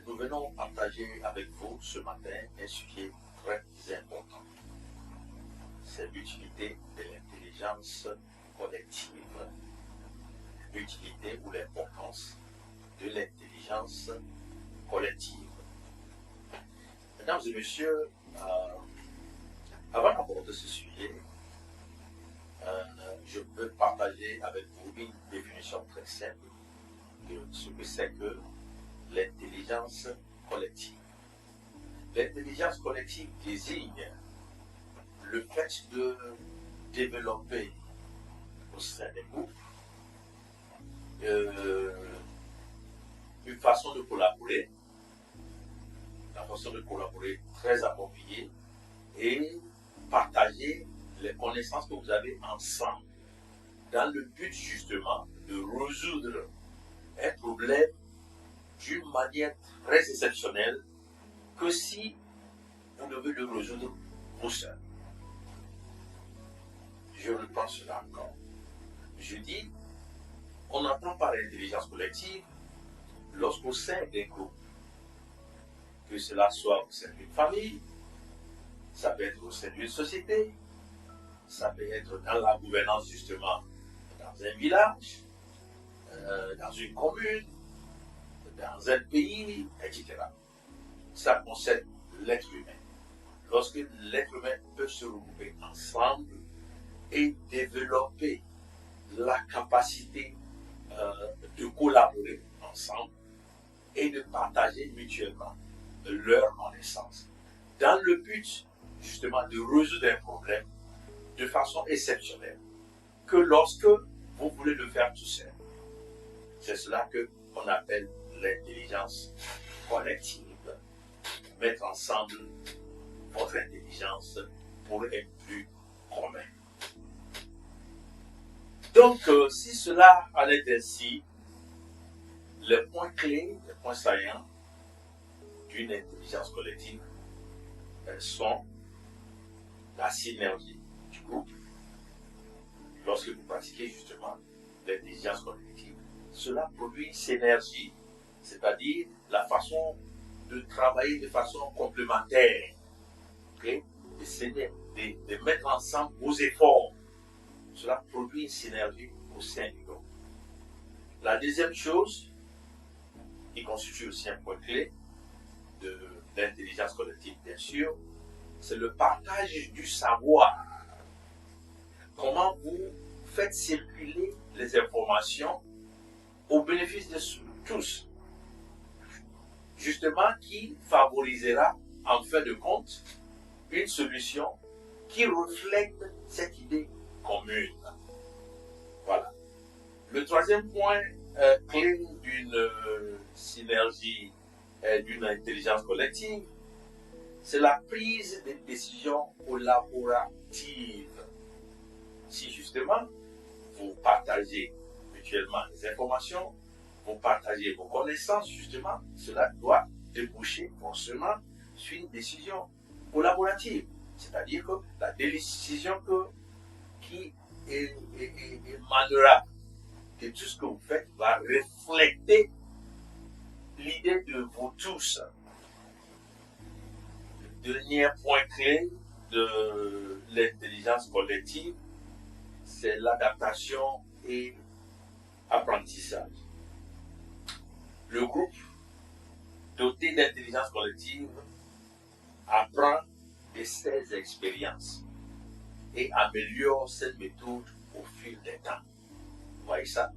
nous venons partager avec vous ce matin un sujet très important. C'est l'utilité de l'intelligence collective. L'utilité ou l'importance de l'intelligence collective. Mesdames et messieurs, avant d'aborder ce sujet, je peux partager avec vous une définition très simple de ce que c'est que l'intelligence collective. L'intelligence collective désigne le fait de développer au sein des groupes une façon de collaborer, la façon de collaborer très appropriée et partager les connaissances que vous avez ensemble dans le but justement de résoudre un problème d'une manière très exceptionnelle que si vous devez le résoudre vous seul. Je reprends cela encore. Je dis, on entend par l'intelligence collective lorsqu'au sein d'un groupe, que cela soit au sein d'une famille, ça peut être au sein d'une société, ça peut être dans la gouvernance justement dans un village, dans une commune, dans un pays, etc. Ça concerne l'être humain. Lorsque l'être humain peut se regrouper ensemble et développer la capacité de collaborer ensemble et de partager mutuellement leurs connaissances dans le but justement de résoudre un problème de façon exceptionnelle que lorsque vous voulez le faire tout seul. C'est cela qu'on appelle l'intelligence collective. Mettre ensemble votre intelligence pour un but commun. Donc, si cela en est ainsi, les points clés, les points saillants d'une intelligence collective sont la synergie du groupe. Lorsque vous pratiquez justement l'intelligence collective, cela produit une synergie, c'est-à-dire la façon de travailler de façon complémentaire, okay? de mettre ensemble vos efforts. Cela produit une synergie au sein du groupe. La deuxième chose, qui constitue aussi un point clé de l'intelligence collective, bien sûr, c'est le partage du savoir. Comment vous faites circuler les informations au bénéfice de tous, justement qui favorisera en fin de compte une solution qui reflète cette idée commune. Voilà. Le troisième point clé d'une synergie et d'une intelligence collective, c'est la prise de décisions collaboratives. Si justement vous partagez mutuellement les informations, vous partagez vos connaissances, justement, cela doit déboucher forcément sur une décision collaborative. C'est-à-dire que la décision qui émanera de tout ce que vous faites va refléter l'idée de vous tous. Le dernier point clé de l'intelligence collective, c'est l'adaptation et apprentissage. Le groupe doté d'intelligence collective apprend de ses expériences et améliore ses méthodes au fil des temps. Vous voyez ça?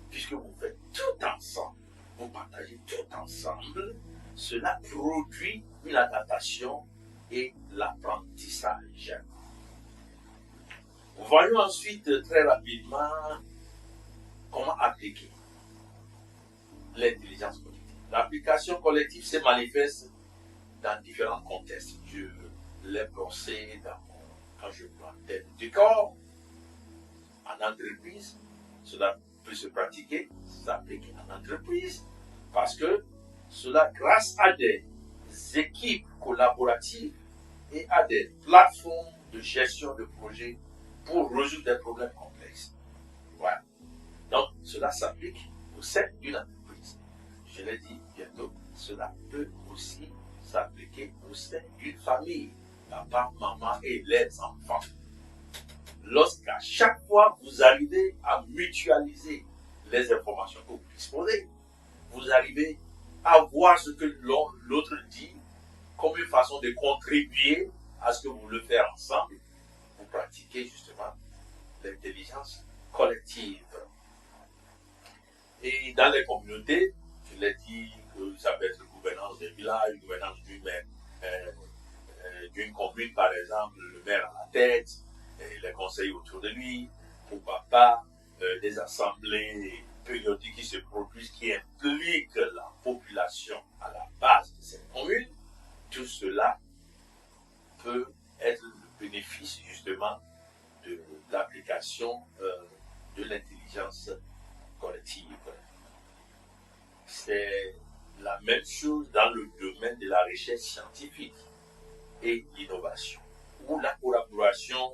Puisque vous faites tout ensemble, vous partagez tout ensemble, cela produit une adaptation et l'apprentissage. Voyons ensuite très rapidement comment appliquer l'intelligence collective. L'application collective se manifeste dans différents contextes. Je l'ai pensé quand je prends tête du corps, en entreprise, cela peut se pratiquer, s'appliquer en entreprise, parce que cela, grâce à des équipes collaboratives et à des plateformes de gestion de projets pour résoudre des problèmes complexes. Donc, cela s'applique au sein d'une entreprise. Je l'ai dit bientôt, cela peut aussi s'appliquer au sein d'une famille, papa, maman et les enfants. Lorsqu'à chaque fois vous arrivez à mutualiser les informations que vous disposez, vous arrivez à voir ce que l'autre dit comme une façon de contribuer à ce que vous voulez faire ensemble, vous pratiquez justement l'intelligence collective. Et dans les communautés, je l'ai dit que ça peut être gouvernance des villages, gouvernance d'une commune, par exemple, le maire à la tête, et les conseils autour de lui, pourquoi pas des assemblées périodiques qui se produisent, qui impliquent la population à la base de cette commune. Tout cela peut être le bénéfice justement de l'application de l'intelligence collective. C'est la même chose dans le domaine de la recherche scientifique et l'innovation, où la collaboration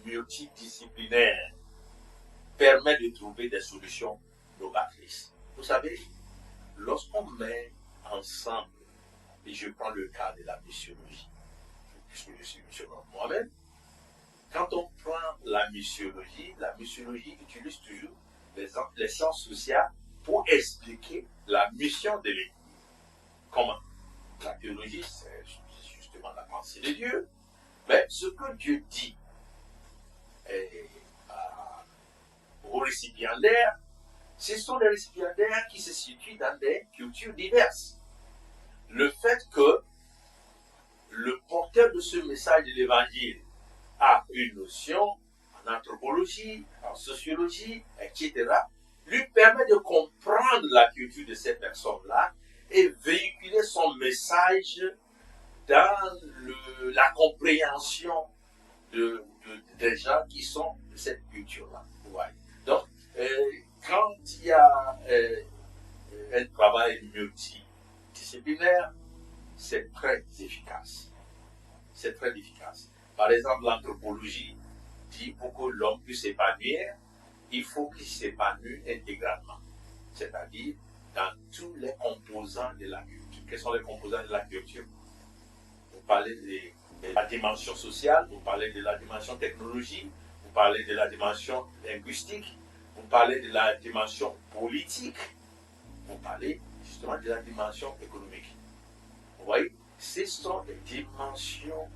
multidisciplinaire permet de trouver des solutions novatrices. Vous savez, lorsqu'on met ensemble, et je prends le cas de la missiologie, puisque je suis missiologue moi-même, quand on prend la missiologie utilise toujours les sciences sociales pour expliquer la mission de l'Église. Comment? La théologie, c'est justement la pensée de Dieu. Mais ce que Dieu dit aux récipiendaires, ce sont les récipiendaires qui se situent dans des cultures diverses. Le fait que le porteur de ce message de l'Évangile a une notion en anthropologie, en sociologie, etc., lui permet de comprendre la culture de ces personnes-là et véhiculer son message dans la compréhension des gens qui sont de cette culture-là. Ouais. Donc, quand il y a un travail multidisciplinaire, c'est très efficace. C'est très efficace. Par exemple, l'anthropologie dit pour que l'homme puisse s'épanouir, il faut qu'il s'épanouisse intégralement. C'est-à-dire dans tous les composants de la culture. Quels sont les composants de la culture? Vous parlez de la dimension sociale, vous parlez de la dimension technologique, vous parlez de la dimension linguistique, vous parlez de la dimension politique, vous parlez justement de la dimension économique. Vous voyez, ce sont des dimensions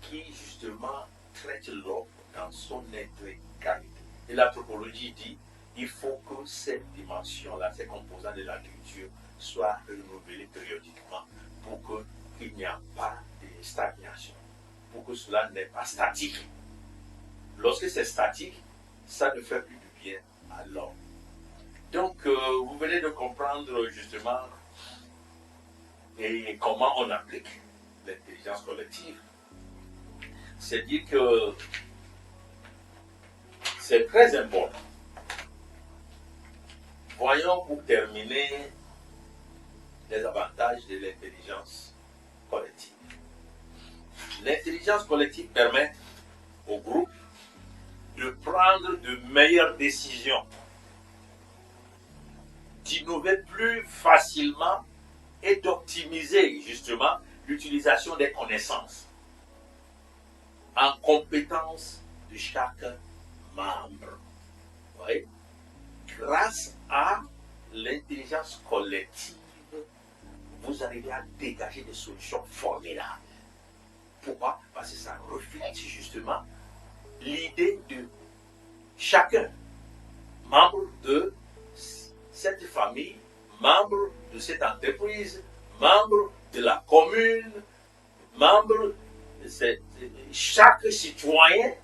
qui justement traitent l'homme dans son intégralité. Et l'anthropologie dit il faut que ces dimensions-là, ces composants de la culture soient renouvelés périodiquement pour qu'il n'y ait pas de stagnation, pour que cela n'est pas statique. Lorsque c'est statique, ça ne fait plus du bien à l'homme. Donc, vous venez de comprendre justement et comment on applique l'intelligence collective. C'est dire que c'est très important. Voyons pour terminer les avantages de l'intelligence collective. L'intelligence collective permet au groupe de prendre de meilleures décisions, d'innover plus facilement et d'optimiser justement l'utilisation des connaissances en compétence de chaque membre. Vous voyez? Grâce à l'intelligence collective, vous arrivez à dégager des solutions formidables. Pourquoi? Parce que ça reflète justement l'idée de chacun, membre de cette famille, membre de cette entreprise, membre de la commune, membre de chaque citoyen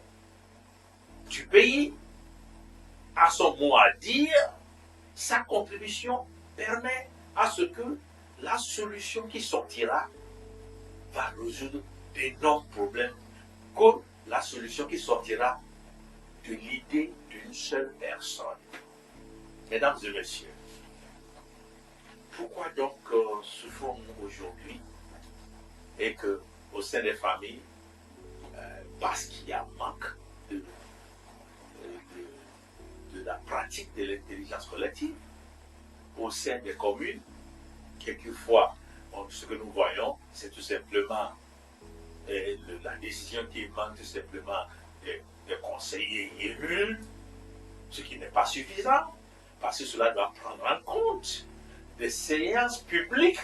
du pays a son mot à dire. Sa contribution permet à ce que la solution qui sortira va résoudre d'énormes problèmes que la solution qui sortira de l'idée d'une seule personne. Mesdames et messieurs, pourquoi donc souffrons-nous aujourd'hui et qu'au sein des familles, parce qu'il y a manque de la pratique de l'intelligence collective au sein des communes, quelquefois, ce que nous voyons, c'est tout simplement la décision qui émane tout simplement des conseillers élus, ce qui n'est pas suffisant, parce que cela doit prendre en compte des séances publiques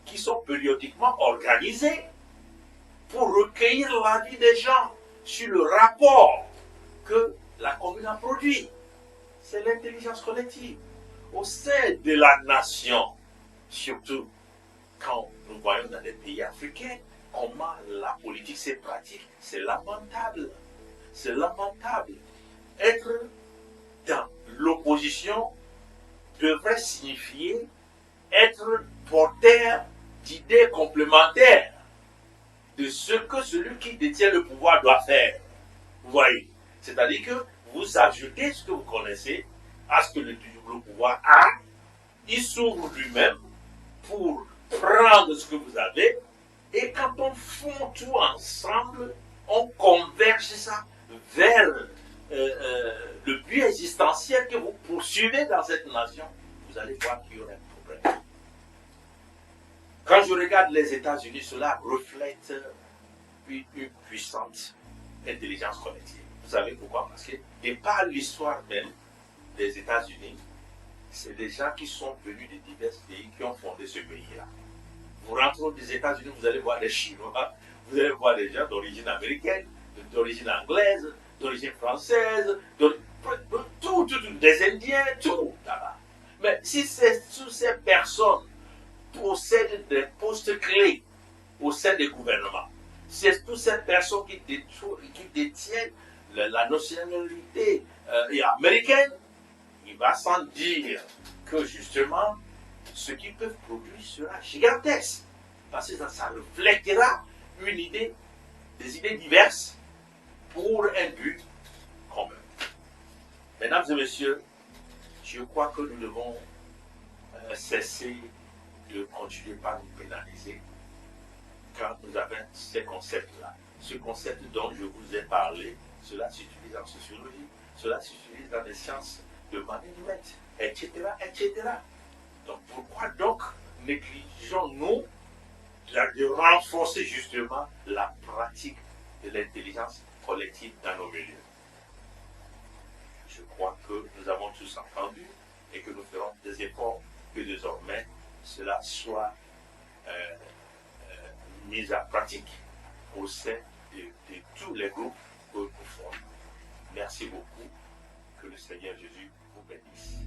qui sont périodiquement organisées pour recueillir l'avis des gens sur le rapport que la commune a produit. C'est l'intelligence collective. Au sein de la nation, surtout quand nous voyons dans des pays africains comment la politique se pratique, c'est lamentable. C'est lamentable. Être dans l'opposition devrait signifier être porteur d'idées complémentaires de ce que celui qui détient le pouvoir doit faire. Vous voyez? C'est-à-dire que vous ajoutez ce que vous connaissez à ce que le pouvoir a, il s'ouvre lui-même pour prendre ce que vous avez, et quand on fond tout ensemble, on converge ça vers le but existentiel que vous poursuivez dans cette nation, vous allez voir qu'il y aura un problème. Quand je regarde les États-Unis, cela reflète une puissante intelligence collective. Vous savez pourquoi? Parce que, de par l'histoire même des États-Unis, c'est des gens qui sont venus de divers pays qui ont fondé ce pays-là. Vous rentrez des États-Unis, vous allez voir des Chinois, vous allez voir des gens d'origine américaine, d'origine anglaise, d'origine française, tout, des Indiens, tout là-bas. Mais si toutes ces personnes possèdent des postes clés au sein des gouvernements, c'est toutes ces personnes qui détiennent la nationalité américaine, il va sans dire que justement, ce qu'ils peuvent produire sera gigantesque. Parce que ça reflètera des idées diverses pour un but commun. Mesdames et messieurs, je crois que nous devons cesser de continuer par nous pénaliser quand nous avons ces concepts-là. Ce concept dont je vous ai parlé, cela s'utilise en sociologie, cela s'utilise dans les sciences de management, etc., etc. Donc pourquoi donc négligeons-nous de renforcer justement la pratique de l'intelligence collective dans nos milieux? Je crois que nous avons tous entendu et que nous ferons des efforts que désormais cela soit mis en pratique au sein de tous les groupes que nous formons. Merci beaucoup. Que le Seigneur Jésus vous bénisse.